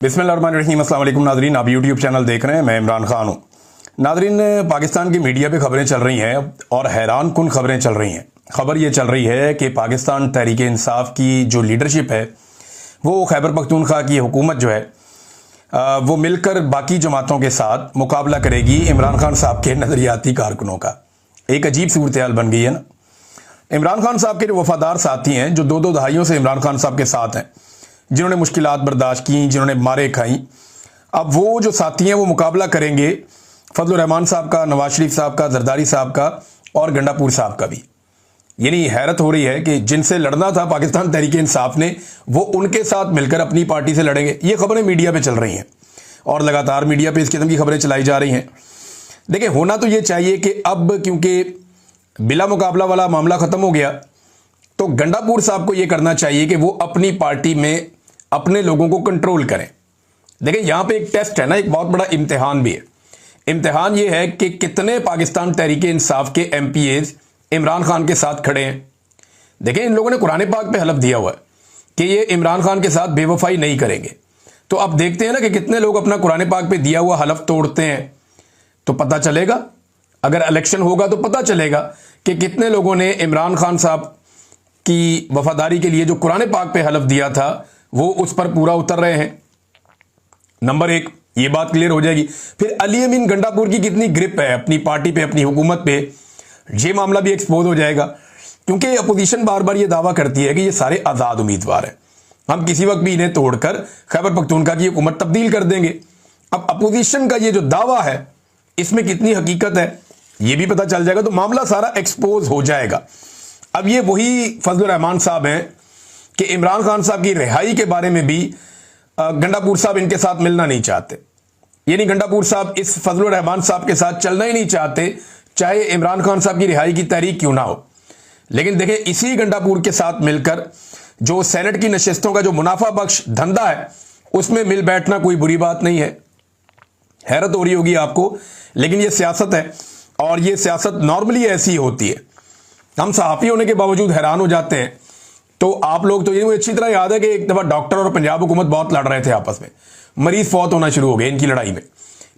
बिस्मिल्लाहिर्रहमानिर्रहीम। अस्सलाम वालेकुम नाजरीन, आप यूट्यूब चैनल देख रहे हैं, मैं इमरान खान हूँ। नाजरीन, पाकिस्तान की मीडिया पे खबरें चल रही हैं और हैरान कुन खबरें चल रही हैं। खबर ये चल रही है कि पाकिस्तान तहरीक इंसाफ की जो लीडरशिप है वो खैबर पख्तूनख्वा की हुकूमत जो है वो मिलकर बाकी जमातों के साथ मुकाबला करेगी इमरान खान साहब के नज़रियाती कारकुनों का। एक अजीब सूरत हाल बन गई है ना। इमरान खान साहब के जो वफादार साथी हैं, जो दो दहाइयों से इमरान खान साहब के साथ हैं, जिन्होंने मुश्किलात बर्दाश्त की, जिन्होंने मारे खाई, अब वो जो साथी हैं वो मुकाबला करेंगे फजलुर रहमान साहब का, नवाज शरीफ साहब का, जरदारी साहब का और गंडापुर साहब का भी। यानी हैरत हो रही है कि जिनसे लड़ना था पाकिस्तान तहरीक इंसाफ ने, वो उनके साथ मिलकर अपनी पार्टी से लड़ेंगे। ये खबरें मीडिया पे चल रही हैं और लगातार मीडिया पे इस किस्म की खबरें चलाई जा रही हैं। देखिए, होना तो ये चाहिए कि अब क्योंकि बिला मुकाबला वाला मामला खत्म हो गया, तो गंडापुर साहब को यह करना चाहिए कि वो अपनी पार्टी में अपने लोगों को कंट्रोल करें। देखिए, यहां पे एक टेस्ट है ना, एक बहुत बड़ा इम्तिहान भी है। इम्तिहान ये है कि कितने पाकिस्तान तहरीक इंसाफ के एमपीएज इमरान खान के साथ खड़े हैं। देखिए, इन लोगों ने कुरान पाक पे हलफ दिया हुआ है कि ये इमरान खान के साथ बेवफाई नहीं करेंगे। तो अब देखते हैं ना कि कितने लोग अपना कुरान पाक पे दिया हुआ हलफ तोड़ते हैं, तो पता चलेगा। अगर इलेक्शन होगा तो पता चलेगा कि कितने लोगों ने इमरान खान साहब की वफादारी के लिए जो कुरान पाक पे हलफ दिया था वो उस पर पूरा उतर रहे हैं। नंबर एक, ये बात क्लियर हो जाएगी। फिर अली अमीन गंडापुर की कितनी ग्रिप है अपनी पार्टी पे, अपनी हुकूमत पे, ये मामला भी एक्सपोज हो जाएगा। क्योंकि अपोजिशन बार बार ये दावा करती है कि ये सारे आजाद उम्मीदवार हैं, हम किसी वक्त भी इन्हें तोड़कर खैबर पख्तूनख्वा की हुकूमत तब्दील कर देंगे। अब अपोजिशन का ये जो दावा है इसमें कितनी हकीकत है ये भी पता चल जाएगा, तो मामला सारा एक्सपोज हो जाएगा। अब ये वही फजलुर रहमान साहब हैं कि इमरान खान साहब की रिहाई के बारे में भी गंडापुर साहब इनके साथ मिलना नहीं चाहते। यानी गंडापुर साहब इस फजलुर रहमान साहब के साथ चलना ही नहीं चाहते, चाहे इमरान खान साहब की रिहाई की तहरीक क्यों ना हो। लेकिन देखें, इसी गंडापुर के साथ मिलकर जो सेनेट की नशिस्तों का जो मुनाफा बख्श धंधा है उसमें मिल बैठना कोई बुरी बात नहीं है। हैरत हो रही होगी आपको, लेकिन ये सियासत है और ये सियासत नॉर्मली ऐसी होती है। हम सहाफ़ी होने के बावजूद हैरान हो जाते हैं। तो आप लोग तो ये मुझे अच्छी तरह याद है कि एक दफ़ा डॉक्टर और पंजाब हुकूमत बहुत लड़ रहे थे आपस में, मरीज फौत होना शुरू हो गए इनकी लड़ाई में।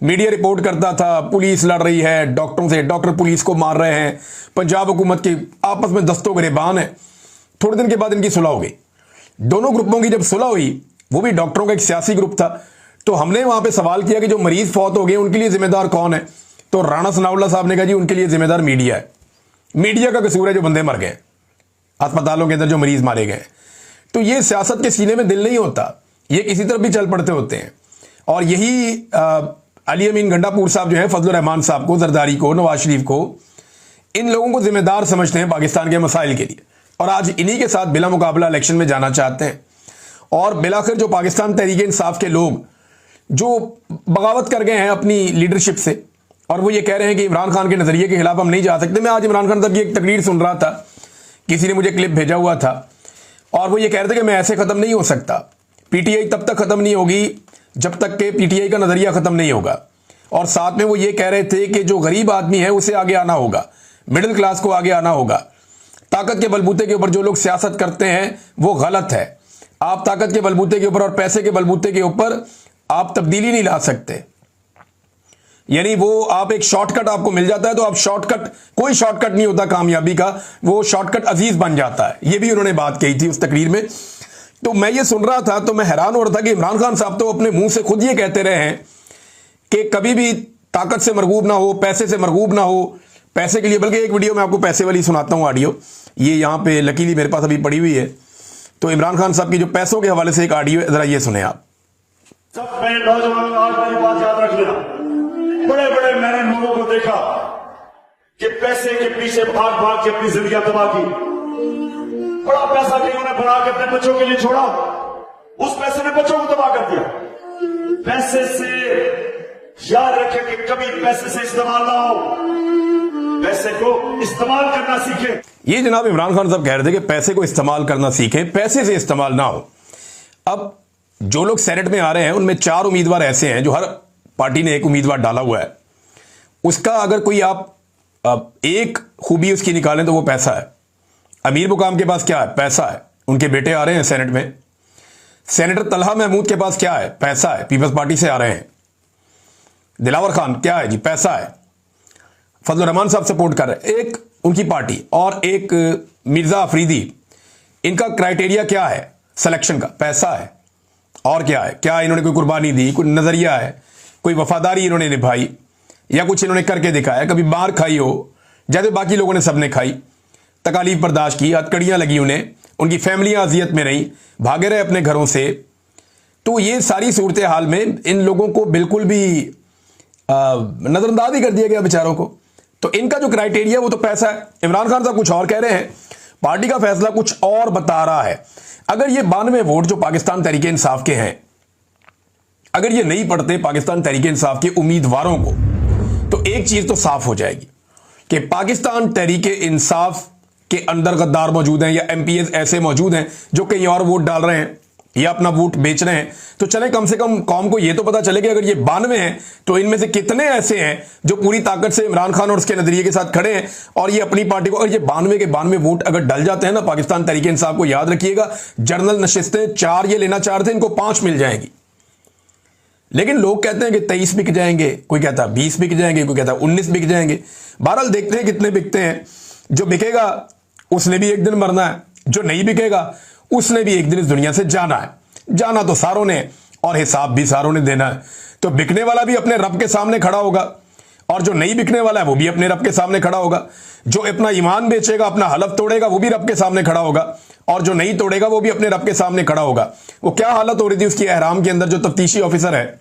मीडिया रिपोर्ट करता था पुलिस लड़ रही है डॉक्टरों से, डॉक्टर पुलिस को मार रहे हैं, पंजाब हुकूमत की आपस में दस्तों गिरेबान है। थोड़े दिन के बाद इनकी सुलह हो गई। दोनों ग्रुपों की जब सुलह हुई, वो भी डॉक्टरों का एक सियासी ग्रुप था, तो हमने वहां पर सवाल किया कि जो मरीज फौत हो गए उनके लिए जिम्मेदार कौन है। तो राणा सनाउल्लाह साहब ने कहा जी उनके लिए जिम्मेदार मीडिया है, मीडिया का कसूर है जो बंदे मर गए अस्पतालों के अंदर, जो मरीज मारे गए। तो ये सियासत के सीने में दिल नहीं होता, ये किसी तरफ भी चल पड़ते होते हैं। और यही अली अमीन गंडापुर साहब जो है फजलुर रहमान साहब को, जरदारी को, नवाज शरीफ को, इन लोगों को जिम्मेदार समझते हैं पाकिस्तान के मसाइल के लिए, और आज इन्हीं के साथ बिला मुकाबला इलेक्शन में जाना चाहते हैं। और बिलाखिर जो पाकिस्तान तहरीक इंसाफ के लोग जो बगावत कर गए हैं अपनी लीडरशिप से, और वो ये कह रहे हैं कि इमरान खान के नजरिए के खिलाफ हम नहीं जा सकते। मैं आज इमरान खान साहब की एक तकरीर सुन रहा था, किसी ने मुझे क्लिप भेजा हुआ था, और वो ये कह रहे थे कि मैं ऐसे खत्म नहीं हो सकता, पीटीआई तब तक खत्म नहीं होगी जब तक कि पीटीआई का नजरिया खत्म नहीं होगा। और साथ में वो ये कह रहे थे कि जो गरीब आदमी है उसे आगे आना होगा, मिडिल क्लास को आगे आना होगा। ताकत के बलबूते के ऊपर जो लोग सियासत करते हैं वो गलत है। आप ताकत के बलबूते के ऊपर और पैसे के बलबूते के ऊपर आप तब्दीली नहीं ला सकते। यानी वो आप एक शॉर्टकट आपको मिल जाता है तो आप शॉर्टकट, कोई शॉर्टकट नहीं होता कामयाबी का, वो शॉर्टकट अजीज बन जाता है। ये भी उन्होंने बात कही थी उस तकरीर में। तो मैं ये सुन रहा था तो मैं हैरान हो रहा था कि इमरान खान साहब तो अपने मुंह से खुद ये कहते रहे हैं कि कभी भी ताकत से मरगूब ना हो, पैसे से मरगूब ना हो, पैसे के लिए। बल्कि एक वीडियो मैं आपको पैसे वाली सुनाता हूं ऑडियो, ये यहां पे लकीली मेरे पास अभी पड़ी हुई है। तो इमरान खान साहब की जो पैसों के हवाले से एक ऑडियो, जरा ये सुने आप। सब मेरे नौजवान आज मेरी बात याद रख लेना, बड़े बड़े मैंने लोगों को देखा कि पैसे के पीछे भाग भाग के अपनी जिंदगी तबाह की। बड़ा पैसा कहीं उन्होंने बना के अपने बच्चों के लिए छोड़ा, उस पैसे ने बच्चों को तबाह कर दिया। पैसे से याद रखें कि कभी पैसे से इस्तेमाल ना हो, पैसे को इस्तेमाल करना सीखें। ये जनाब इमरान खान साहब कह रहे थे कि पैसे को इस्तेमाल करना सीखें, पैसे से इस्तेमाल ना हो। अब जो लोग सेनेट में आ रहे हैं उनमें 4 उम्मीदवार ऐसे हैं जो हर पार्टी ने एक उम्मीदवार डाला हुआ है। उसका अगर कोई आप एक खूबी उसकी निकालें तो वो पैसा है। अमीर मुकाम के पास क्या है? पैसा है। उनके बेटे आ रहे हैं सेनेट में, सेनेटर तलहा महमूद के पास क्या है? पैसा है, पीपल्स पार्टी से आ रहे हैं। दिलावर खान क्या है जी? पैसा है, फजल रहमान साहब सपोर्ट कर रहे हैं। एक उनकी पार्टी और एक मिर्जा अफरीदी, इनका क्राइटेरिया क्या है सिलेक्शन का? पैसा है। और क्या है? क्या इन्होंने कोई कुर्बानी दी, कोई नजरिया है, कोई वफादारी इन्होंने निभाई, या कुछ इन्होंने करके दिखाया? कभी मार खाई हो जैसे बाकी लोगों ने सबने खाई, तकालीफ बर्दाश्त की, हथकड़ियां लगी उन्हें, उनकी फैमिलियां अजियत में रही, भागे रहे अपने घरों से। तो ये सारी सूरत हाल में इन लोगों को बिल्कुल भी नजरअंदाज ही कर दिया गया बेचारों को। तो इनका जो क्राइटेरिया वो तो पैसा है। इमरान खान साहब कुछ और कह रहे हैं, पार्टी का फैसला कुछ और बता रहा है। अगर ये 92 वोट जो पाकिस्तान तहरीके इंसाफ के हैं, अगर ये नहीं पड़ते पाकिस्तान तहरीके इंसाफ के उम्मीदवारों को, तो एक चीज तो साफ हो जाएगी कि पाकिस्तान तहरीके इंसाफ के अंदर गद्दार मौजूद हैं, या एमपीएस ऐसे मौजूद हैं जो कहीं और वोट डाल रहे हैं या अपना वोट बेच रहे हैं। तो चले कम से कम कौम को यह तो पता चले कि अगर ये 92 हैं तो इनमें से कितने ऐसे हैं जो पूरी ताकत से इमरान खान और उसके नजरिए के साथ खड़े हैं और ये अपनी पार्टी को, अगर ये 92 के 92 वोट अगर डल जाते हैं ना पाकिस्तान तहरीके इंसाफ को, याद रखिएगा जनरल नशिस्तें 4 ये लेना चाह रहे थे, इनको 5 मिल जाएंगी। लेकिन लोग कहते हैं कि 23 बिक जाएंगे, कोई कहता है 20 बिक जाएंगे, कोई कहता है 19 बिक जाएंगे। बहरहाल देखते हैं कितने बिकते हैं। जो बिकेगा उसने भी एक दिन मरना है, जो नहीं बिकेगा उसने भी एक दिन इस दुनिया से जाना है। जाना तो सारों ने और हिसाब भी सारों ने देना है। तो बिकने वाला भी अपने रब के सामने खड़ा होगा और जो नहीं बिकने वाला है वो भी अपने रब के सामने खड़ा होगा। जो अपना ईमान बेचेगा, अपना हलफ तोड़ेगा, वो भी रब के सामने खड़ा होगा, और जो नहीं तोड़ेगा वो भी अपने रब के सामने खड़ा होगा। वो क्या हालत हो रही थी उसकी एहराम के अंदर, जो तफ्तीशी ऑफिसर है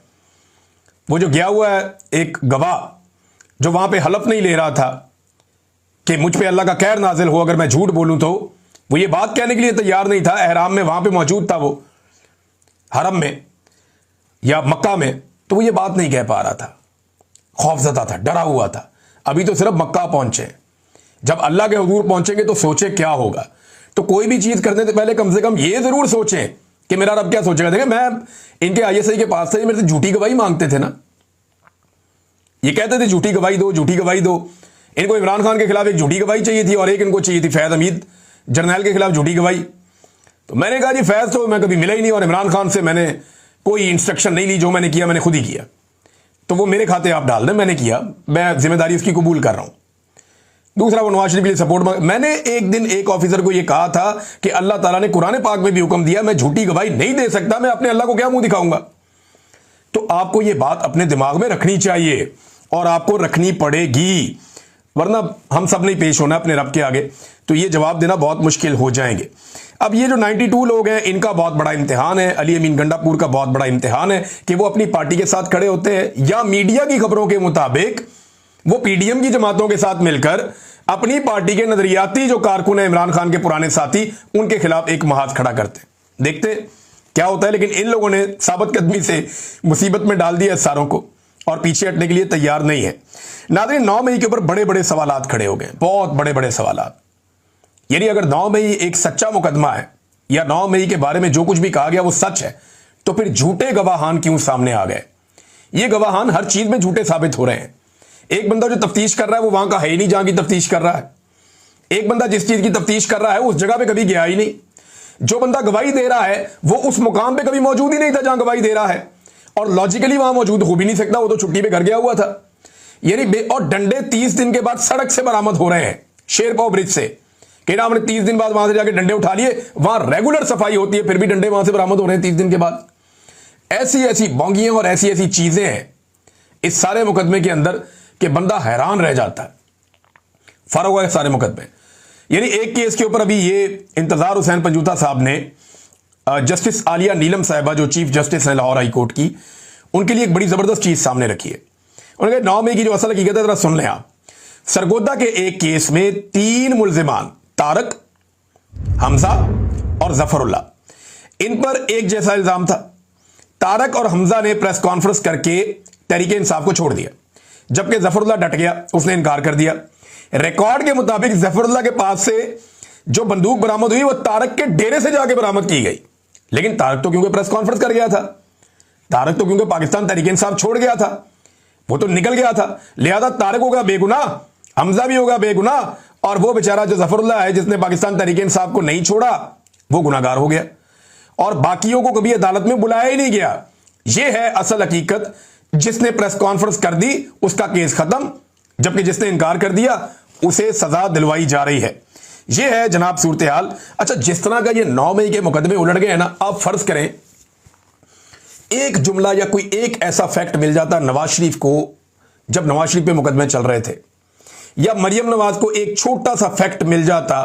वो जो गया हुआ है, एक गवाह जो वहां पे हलफ नहीं ले रहा था कि मुझ पे अल्लाह का कहर नाजिल हो अगर मैं झूठ बोलूं, तो वो ये बात कहने के लिए तैयार नहीं था। एहराम में वहां पे मौजूद था, वो हरम में या मक्का में, तो वो ये बात नहीं कह पा रहा था, खौफजदा था, डरा हुआ था। अभी तो सिर्फ मक्का पहुंचे, जब अल्लाह के हुजूर पहुंचेंगे तो सोचे क्या होगा। तो कोई भी चीज करने से पहले कम से कम ये जरूर सोचें कि मेरा रब क्या सोचेगा। देखिए, मैं इनके आईएसआई के पास से मेरे से झूठी गवाही मांगते थे ना, ये कहते थे झूठी गवाही दो, झूठी गवाही दो। इनको इमरान खान के खिलाफ एक झूठी गवाही चाहिए थी और एक इनको चाहिए थी फैज हमीद जर्नैल के खिलाफ झूठी गवाही। तो मैंने कहा जी फैज तो मैं कभी मिला ही नहीं और इमरान खान से मैंने कोई इंस्ट्रक्शन नहीं ली, जो मैंने किया मैंने खुद ही किया, तो वो मेरे खाते आप डाल दें, मैंने किया, मैं जिम्मेदारी उसकी कबूल कर रहा हूं। दूसरा, वो नवाज शरीफ के लिए सपोर्ट मैंने एक दिन एक ऑफिसर को यह कहा था कि अल्लाह ताला ने कुरान पाक में भी हुक्म दिया, मैं झूठी गवाही नहीं दे सकता, मैं अपने अल्लाह को क्या मुंह दिखाऊंगा। तो आपको यह बात अपने दिमाग में रखनी चाहिए और आपको रखनी पड़ेगी, वरना हम सब नहीं पेश होना अपने रब के आगे, तो ये जवाब देना बहुत मुश्किल हो जाएंगे। अब ये जो 92 लोग हैं, इनका बहुत बड़ा इम्तिहान है, अली अमीन गंडापुर का बहुत बड़ा इम्तिहान है कि वो अपनी पार्टी के साथ खड़े होते हैं या मीडिया की खबरों के मुताबिक वो पीडीएम की जमातों के साथ मिलकर अपनी पार्टी के नजरियाती जो कारकुन है इमरान खान के पुराने साथी, उनके खिलाफ एक महाज खड़ा करते। देखते क्या होता है। लेकिन इन लोगों ने साबित कदमी से मुसीबत में डाल दिया सारों को और पीछे हटने के लिए तैयार नहीं है। नाज़रीन, 9 मई के ऊपर बड़े बड़े सवालात खड़े हो गए, बहुत बड़े बड़े सवालात। यानी अगर 9 मई एक सच्चा मुकदमा है या 9 मई के बारे में जो कुछ भी कहा गया वो सच है, तो फिर झूठे गवाहान क्यों सामने आ गए? ये गवाहान हर चीज में झूठे साबित हो रहे हैं। एक बंदा जो तफ्तीश कर रहा है वो वहां का है ही नहीं जहां की तफ्तीश कर रहा है। एक बंदा जिस चीज की तफ्तीश कर रहा है उस जगह पे कभी गया ही नहीं। जो बंदा गवाही दे रहा है वो उस मुकाम पे कभी मौजूद ही नहीं था जहां गवाही दे रहा है, और लॉजिकली वहां मौजूद हो भी नहीं सकता, वो तो छुट्टी पे घर गया हुआ था। यानी और डंडे 30 दिन के बाद सड़क से बरामद हो रहे हैं, शेरपाव ब्रिज से, कि ना हमने 30 दिन बाद वहां से जाके डंडे उठा लिए, वहां रेगुलर सफाई होती है, फिर भी डंडे वहां से बरामद हो रहे हैं 30 दिन के बाद। ऐसी ऐसी बोंगियां और ऐसी ऐसी चीजें हैं इस सारे मुकदमे के अंदर कि बंदा हैरान रह जाता है। फर्क हुआ है सारे मुकदमे। यानी एक केस के ऊपर अभी ये इंतजार हुसैन पंजूता साहब ने जस्टिस आलिया नीलम साहिबा जो चीफ जस्टिस है लाहौर हाई कोर्ट की, उनके लिए एक बड़ी जबरदस्त चीज सामने रखी है। उन्होंने कहा 9 मई की जो असल हकीकत है जरा सुन लें आप। सरगोदा के एक केस में 3 मुल्जिमान तारक, हमजा और जफरुल्ला, इन पर एक जैसा इल्जाम था। तारक और हमजा ने प्रेस कॉन्फ्रेंस करके तहरीके इंसाफ को छोड़ दिया, जबकि जफरुल्ला डट गया, उसने इनकार कर दिया। रिकॉर्ड के मुताबिक जफरुल्ला के पास से जो बंदूक बरामद हुई वो तारक के डेरे से जाके बरामद की गई, लेकिन तारक तो क्योंकि प्रेस कॉन्फ्रेंस कर गया था, तारक तो क्योंकि पाकिस्तान तहरीके इंसाफ छोड़ गया था, वो तो निकल गया था, लिहाजा तारक होगा बेगुनाह, हमजा भी होगा बेगुनाह, और वो बेचारा जो जफरुल्ला है जिसने पाकिस्तान तहरीके इंसाफ को नहीं छोड़ा वो गुनाहगार हो गया। और बाकियों को कभी अदालत में बुलाया ही नहीं गया। यह है असल हकीकत। जिसने प्रेस कॉन्फ्रेंस कर दी उसका केस खत्म, जबकि जिसने इनकार कर दिया उसे सजा दिलवाई जा रही है। यह है जनाब सूरत हाल। अच्छा, जिस तरह का ये 9 मई के मुकदमे उलट गए हैं ना, आप फर्ज करें एक जुमला या कोई एक ऐसा फैक्ट मिल जाता नवाज शरीफ को, जब नवाज शरीफ पे मुकदमे चल रहे थे, या मरियम नवाज को एक छोटा सा फैक्ट मिल जाता,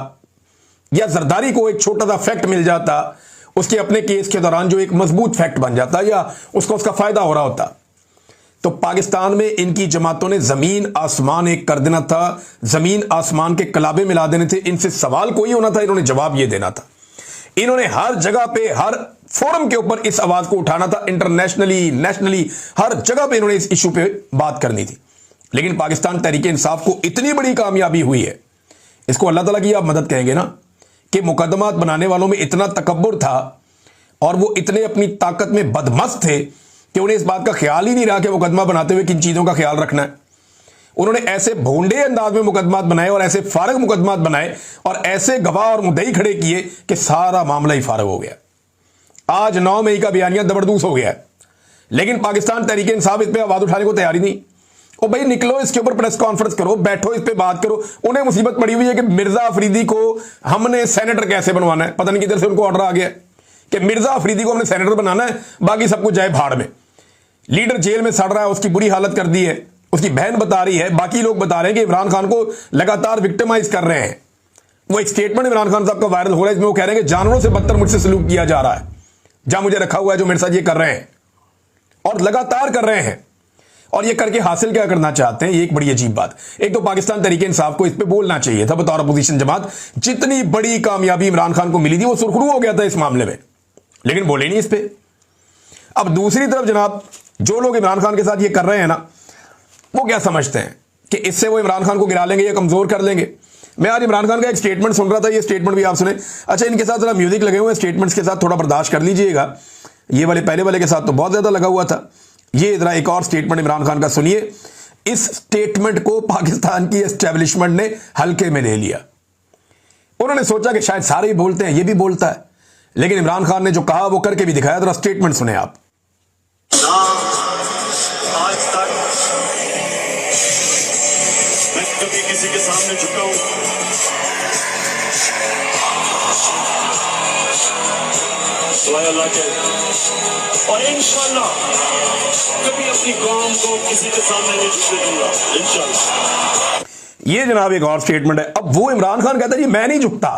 या जरदारी को एक छोटा सा फैक्ट मिल जाता, उसके अपने केस के दौरान जो एक मजबूत फैक्ट बन जाता या उसको उसका फायदा हो रहा होता, तो पाकिस्तान में इनकी जमातों ने जमीन आसमान एक कर देना था, जमीन आसमान के कलाबे मिला देने थे। इनसे सवाल कोई होना था, इन्होंने जवाब ये देना था। इन्होंने हर जगह पे, हर फोरम के ऊपर इस आवाज को उठाना था, इंटरनेशनली, नेशनली, हर जगह पे इन्होंने इस इशू पे बात करनी थी। लेकिन पाकिस्तान तहरीक इंसाफ को इतनी बड़ी कामयाबी हुई है, इसको अल्लाह ताला की आप मदद कहेंगे ना, कि मुकदमात बनाने वालों में इतना तकब्बुर था और वो इतने अपनी ताकत में बदमस्त थे कि उन्हें इस बात का ख्याल ही नहीं रहा कि मुकदमा बनाते हुए किन चीजों का ख्याल रखना है। उन्होंने ऐसे भोंडे अंदाज में मुकदमात बनाए और ऐसे फारग मुकदमात बनाए और ऐसे गवाह और मुद्दई खड़े किए कि सारा मामला ही फारग हो गया। आज 9 मई का बयानिया जबरदस्त हो गया है, लेकिन पाकिस्तान तहरीक इंसाफ इस पर आवाज उठाने को तैयारी नहीं। ओ भाई निकलो, इसके ऊपर प्रेस कॉन्फ्रेंस करो, बैठो, इस पे बात करो। उन्हें मुसीबत पड़ी हुई है कि मिर्जा अफरीदी को हमने सेनेटर कैसे बनवाना है। पता नहीं किधर से उनको ऑर्डर आ गया कि मिर्जा अफरीदी को हमने सेनेटर बनाना है, बाकी सब कुछ जाए भाड़ में। लीडर जेल में सड़ रहा है, उसकी बुरी हालत कर दी है, उसकी बहन बता रही है, बाकी लोग बता रहे हैं कि इमरान खान को लगातार विक्टिमाइज कर रहे हैं। वो एक स्टेटमेंट इमरान खान साहब का वायरल हो रहा है, इसमें वो कह रहे हैं कि जानवरों से बदतर मुझसे सलूक किया जा रहा है, जहां मुझे रखा हुआ है जो मेरे साथ ये कर रहे हैं, और लगातार कर रहे हैं। और ये करके हासिल क्या करना चाहते हैं, ये एक बड़ी अजीब बात। एक तो पाकिस्तान तहरीक इंसाफ को इस पे बोलना चाहिए था बतौर अपोजिशन जमात। जितनी बड़ी कामयाबी इमरान खान को मिली थी वो सुरखरू हो गया था इस मामले में, लेकिन बोले नहीं इस पे। अब दूसरी तरफ जनाब, जो लोग इमरान खान के साथ ये कर रहे हैं ना, वो क्या समझते हैं कि इससे वो इमरान खान को गिरा लेंगे या कमजोर कर लेंगे। मैं आज इमरान खान का एक स्टेटमेंट सुन रहा था, ये स्टेटमेंट भी आप सुने। अच्छा, इनके साथ जरा म्यूजिक लगे हुए स्टेटमेंट्स के साथ, थोड़ा बर्दाश्त कर लीजिएगा। ये वाले पहले वाले के साथ तो बहुत ज्यादा लगा हुआ था। ये जरा एक और स्टेटमेंट इमरान खान का सुनिए। इस स्टेटमेंट को पाकिस्तान की एस्टेब्लिशमेंट ने हल्के में ले लिया। उन्होंने सोचा कि शायद सारे ही बोलते हैं, ये भी बोलता है, लेकिन इमरान खान ने जो कहा वो करके भी दिखाया। जरा स्टेटमेंट सुने आप। आज तक मैं कभी किसी के सामने झुका हूं, दुआ अल्लाह के, और इंशाल्लाह कभी अपनी कौम को किसी के सामने नहीं झुकने दूंगा, इंशाल्लाह। ये जनाब एक और स्टेटमेंट है। अब वो इमरान खान कहता है जी मैं नहीं झुकता,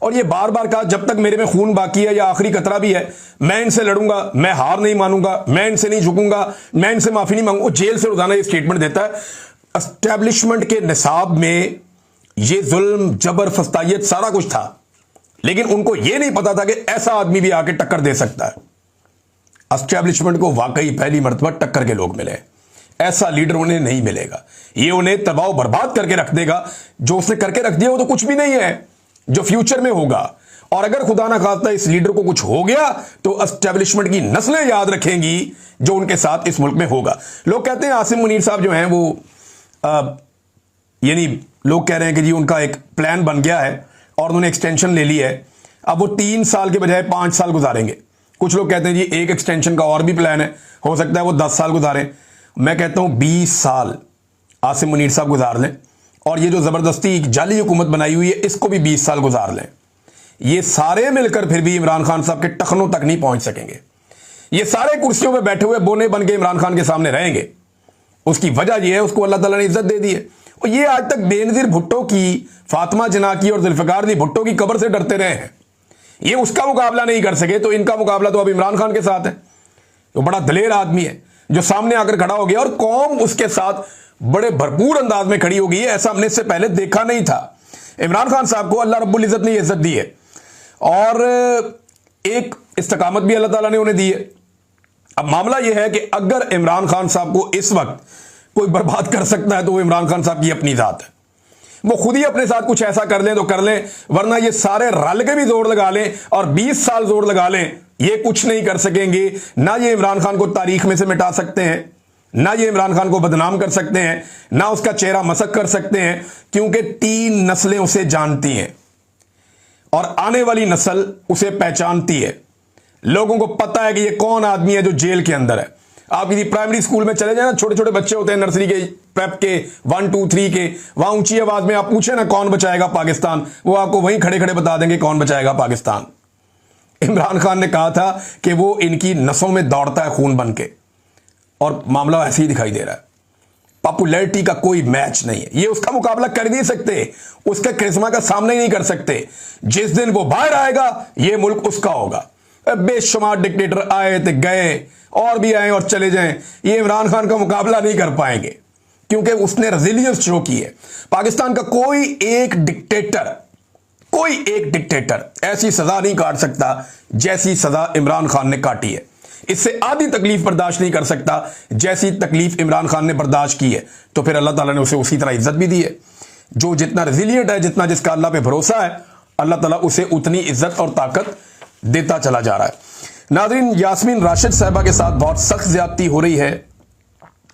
और ये बार बार कहा जब तक मेरे में खून बाकी है या आखिरी कतरा भी है मैं इनसे लड़ूंगा, मैं हार नहीं मानूंगा, मैं इनसे नहीं झुकूंगा, मैं इनसे माफी नहीं मांगूंगा। जेल से रोजाना ये स्टेटमेंट देता है। एस्टेब्लिशमेंट के निसाब में ये जुल्म, जबर, फस्तायत सारा कुछ था, लेकिन उनको यह नहीं पता था कि ऐसा आदमी भी आके टक्कर दे सकता है। एस्टेब्लिशमेंट को वाकई पहली मर्तबा टक्कर के लोग मिले। ऐसा लीडर उन्हें नहीं मिलेगा, ये उन्हें तबाह बर्बाद करके रख देगा। जो उसने करके रख दिया वो तो कुछ भी नहीं है जो फ्यूचर में होगा। और अगर खुदा ना खास्ता इस लीडर को कुछ हो गया तो एस्टेब्लिशमेंट की नस्लें याद रखेंगी जो उनके साथ इस मुल्क में होगा। लोग कहते हैं आसिम मुनीर साहब जो हैं वो यानी लोग कह रहे हैं कि जी उनका एक प्लान बन गया है और उन्होंने एक्सटेंशन ले ली है, अब वो 3 साल के बजाय 5 साल गुजारेंगे। कुछ लोग कहते हैं जी एक एक्सटेंशन का और भी प्लान है, हो सकता है वो 10 साल गुजारें। मैं कहता हूं 20 साल आसिम मुनीर साहब गुजार लें, और ये जो जबरदस्ती जाली हुकूमत बनाई हुई है इसको भी 20 साल गुजार लें। ये सारे मिलकर फिर भी इमरान खान साहब के टखनों तक नहीं पहुंच सकेंगे। ये सारे कुर्सियों पे बैठे हुए बोने बन के इमरान खान के सामने रहेंगे। उसकी वजह यह है उसको अल्लाह ताला ने इज्जत दे दी है। और ये आज तक बेनजीर भुट्टो की, फातिमा जना की और जुल्फिकार दी भुट्टो की कब्र से डरते रहे हैं। ये उसका मुकाबला नहीं कर सके तो इनका मुकाबला तो अब इमरान खान के साथ है। तो बड़ा दलेर आदमी है जो सामने आकर खड़ा हो गया और कौम उसके साथ बड़े भरपूर अंदाज में खड़ी हो गई है। ऐसा हमने इससे पहले देखा नहीं था। इमरान खान साहब को अल्लाह रब्बुल इज्जत ने इज्जत दी है और एक इस्तकामत भी अल्लाह ताला ने उन्हें दी है। अब मामला यह है कि अगर इमरान खान साहब को इस वक्त कोई बर्बाद कर सकता है तो वो इमरान खान साहब की अपनी जात है। वो खुद ही अपने साथ कुछ ऐसा कर लें तो कर लें, वरना ये सारे रल के भी जोर लगा लें और 20 साल जोर लगा लें, ये कुछ नहीं कर सकेंगे। ना ये इमरान खान को तारीख में से मिटा सकते हैं, ना ये इमरान खान को बदनाम कर सकते हैं, ना उसका चेहरा मसक कर सकते हैं, क्योंकि 3 नस्लें उसे जानती हैं और आने वाली नस्ल उसे पहचानती है। लोगों को पता है कि ये कौन आदमी है जो जेल के अंदर है। आप किसी प्राइमरी स्कूल में चले जाए ना, छोटे छोटे बच्चे होते हैं नर्सरी के, प्रेप के, 1 2 3 के, वहां ऊंची आवाज में आप पूछे ना कौन बचाएगा पाकिस्तान, वो आपको वहीं खड़े खड़े बता देंगे कौन बचाएगा पाकिस्तान। इमरान खान ने कहा था कि वो इनकी नसों में दौड़ता है खून बन के, और मामला ऐसे ही दिखाई दे रहा है। पॉपुलैरिटी का कोई मैच नहीं है, ये उसका मुकाबला कर नहीं सकते, उसका करिश्मा का सामना ही नहीं कर सकते। जिस दिन वो बाहर आएगा ये मुल्क उसका होगा। बेशुमार डिक्टेटर आए थे, गए, और भी आए और चले जाएं, ये इमरान खान का मुकाबला नहीं कर पाएंगे, क्योंकि उसने रेजिलियंस शो की है। पाकिस्तान का कोई एक डिक्टेटर ऐसी सजा नहीं काट सकता जैसी सजा इमरान खान ने काटी है। इससे आधी तकलीफ बर्दाश्त नहीं कर सकता जैसी तकलीफ इमरान खान ने बर्दाश्त की है। तो फिर अल्लाह ताला ने उसे उसी तरह इज्जत भी दी है। जो जितना रेजिलियंट है, जितना जिसका अल्लाह पे भरोसा है, अल्लाह ताला उसे उतनी इज्जत और ताकत देता चला जा रहा है। नाज़रीन, यास्मीन राशिद साहिबा के साथ बहुत सख्त ज्यादती हो रही है,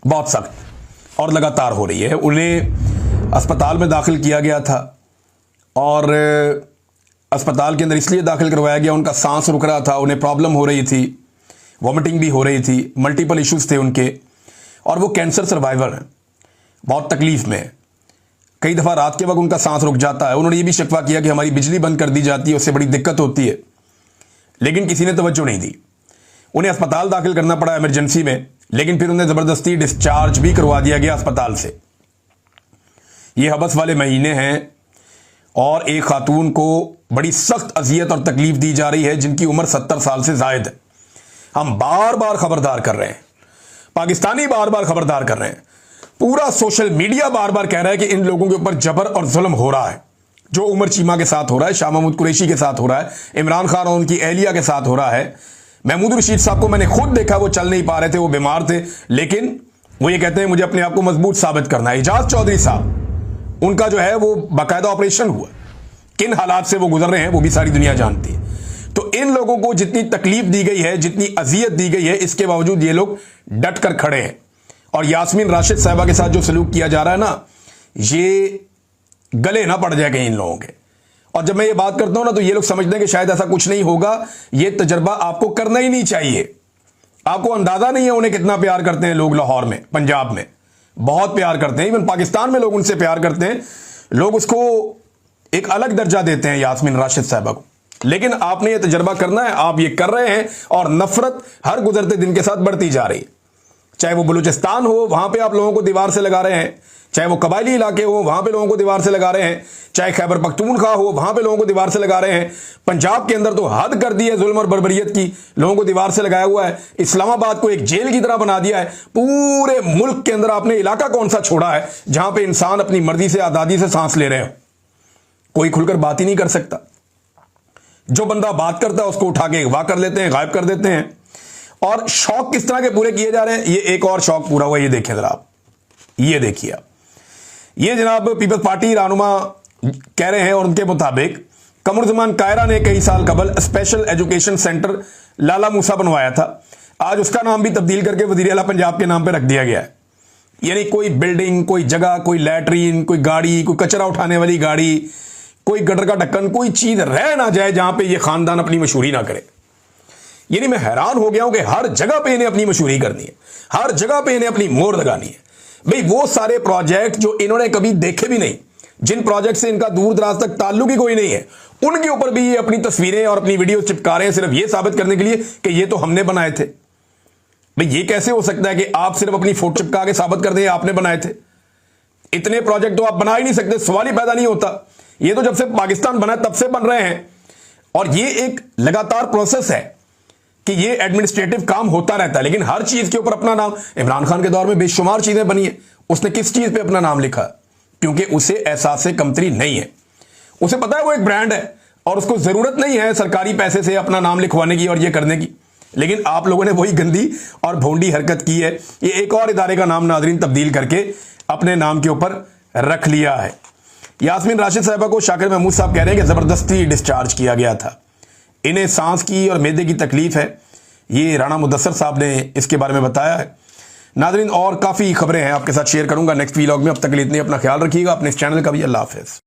बहुत सख्त और लगातार हो रही है। उन्हें अस्पताल में दाखिल किया गया था और अस्पताल के अंदर इसलिए दाखिल करवाया गया, उनका सांस रुक रहा था, उन्हें प्रॉब्लम हो रही थी, वॉमिटिंग भी हो रही थी, मल्टीपल इश्यूज थे उनके, और वो कैंसर सर्वाइवर हैं, बहुत तकलीफ में है। कई दफ़ा रात के वक्त उनका सांस रुक जाता है। उन्होंने ये भी शिकवा किया कि हमारी बिजली बंद कर दी जाती है, उससे बड़ी दिक्कत होती है, लेकिन किसी ने तवज्जो नहीं दी। उन्हें अस्पताल दाखिल करना पड़ा इमरजेंसी में, लेकिन फिर उन्हें ज़बरदस्ती डिस्चार्ज भी करवा दिया गया अस्पताल से। ये हबस वाले महीने हैं और एक खातून को बड़ी सख्त अजियत और तकलीफ दी जा रही है जिनकी उम्र 70 साल से जायद है। हम बार बार खबरदार कर रहे हैं, पाकिस्तानी बार बार खबरदार कर रहे हैं, पूरा सोशल मीडिया बार बार कह रहा है कि इन लोगों के ऊपर जबर और जुल्म हो रहा है। जो उमर चीमा के साथ हो रहा है, शाह महमूद कुरैशी के साथ हो रहा है, इमरान खान और उनकी एहलिया के साथ हो रहा है। महमूद रशीद साहब को मैंने खुद देखा, वो चल नहीं पा रहे थे, वो बीमार थे, लेकिन वो ये कहते हैं मुझे अपने आप को मजबूत साबित करना है। एजाज चौधरी साहब, उनका जो है वो बाकायदा ऑपरेशन हुआ, किन हालात से वो गुजर रहे हैं वो भी सारी दुनिया जानती है। तो इन लोगों को जितनी तकलीफ दी गई है, जितनी अजियत दी गई है, इसके बावजूद ये लोग डट कर खड़े हैं। और यास्मीन राशिद साहिबा के साथ जो सलूक किया जा रहा है ना, ये गले ना पड़ जाए कहीं इन लोगों के। और जब मैं ये बात करता हूं ना, तो ये लोग समझते हैं कि शायद ऐसा कुछ नहीं होगा। ये तजर्बा आपको करना ही नहीं चाहिए। आपको अंदाजा नहीं है उन्हें कितना प्यार करते हैं लोग। लाहौर में, पंजाब में बहुत प्यार करते हैं, इवन पाकिस्तान में लोग उनसे प्यार करते हैं। लोग उसको एक अलग दर्जा देते हैं यास्मीन राशिद साहिबा को। लेकिन आपने ये तजर्बा करना है, आप ये कर रहे हैं, और नफरत हर गुजरते दिन के साथ बढ़ती जा रही है। चाहे वो बलूचिस्तान हो, वहां पे आप लोगों को दीवार से लगा रहे हैं, चाहे वो कबायली इलाके हो, वहां पे लोगों को दीवार से लगा रहे हैं, चाहे खैबर पख्तूनख्वा हो, वहां पे लोगों को दीवार से लगा रहे हैं। पंजाब के अंदर तो हद कर दी है जुल्म और बर्बरियत की, लोगों को दीवार से लगाया हुआ है। इस्लामाबाद को एक जेल की तरह बना दिया है। पूरे मुल्क के अंदर आपने इलाका कौन सा छोड़ा है जहां पे इंसान अपनी मर्जी से, आजादी से सांस ले रहे हो? कोई खुलकर बात ही नहीं कर सकता। जो बंदा बात करता है उसको उठा के अगवा कर लेते हैं, गायब कर देते हैं। और शौक किस तरह के पूरे किए जा रहे हैं, ये एक और शौक पूरा हुआ। ये देखिए जरा आप, ये देखिए आप, ये जनाब पीपल्स पार्टी रहनुमा कह रहे हैं, और उनके मुताबिक कमरुज़्ज़मान कायरा ने कई साल कबल स्पेशल एजुकेशन सेंटर लाला मूसा बनवाया था। आज उसका नाम भी तब्दील करके वज़ीर आला पंजाब के नाम पर रख दिया गया है। यानी कोई बिल्डिंग, कोई जगह, कोई लैट्रीन, कोई गाड़ी, कोई कचरा उठाने वाली गाड़ी, कोई गटर का ढक्कन, कोई चीज रह ना जाए जहां पे ये खानदान अपनी मशहूरी ना करे। यानी मैं हैरान हो गया हूं कि हर जगह पे इन्हें अपनी मशहूरी करनी है, हर जगह पे इन्हें अपनी मोहर लगानी है। भाई वो सारे प्रोजेक्ट जो इन्होंने कभी देखे भी नहीं, जिन प्रोजेक्ट से इनका दूर दराज तक ताल्लुक ही कोई नहीं है, उनके ऊपर भी ये अपनी तस्वीरें और अपनी वीडियो चिपका रहे हैं, सिर्फ ये साबित करने के लिए कि ये तो हमने बनाए थे। भाई ये कैसे हो सकता है कि आप सिर्फ अपनी फोटो चिपका के साबित कर दें आपने बनाए थे? इतने प्रोजेक्ट तो आप बना ही नहीं सकते, सवाल ही पैदा नहीं होता। ये तो जब से पाकिस्तान बना तब से बन रहे हैं, और ये एक लगातार प्रोसेस है कि ये एडमिनिस्ट्रेटिव काम होता रहता है। लेकिन हर चीज के ऊपर अपना नाम, इमरान खान के दौर में बेशुमार चीजें बनी है, उसने किस चीज पे अपना नाम लिखा? क्योंकि उसे एहसास कमतरी नहीं है। उसे पता है वो एक ब्रांड है और उसको जरूरत नहीं है सरकारी पैसे से अपना नाम लिखवाने की और ये करने की। लेकिन आप लोगों ने वही गंदी और भोंडी हरकत की है। ये एक और इदारे का नाम नाजरीन तब्दील करके अपने नाम के ऊपर रख लिया है। यास्मीन राशिद साहिबा को शाकिर महमूद साहब कह रहे हैं कि जबरदस्ती डिस्चार्ज किया गया था। इन्हें सांस की और मैदे की तकलीफ है, ये राणा मुदस्सर साहब ने इसके बारे में बताया है। नाजरीन और काफ़ी खबरें हैं आपके साथ शेयर करूंगा नेक्स्ट व्लॉग में। अब तक के लिए इतनी, अपना ख्याल रखिएगा, अपने इस चैनल का भी। अल्लाह हाफिज़।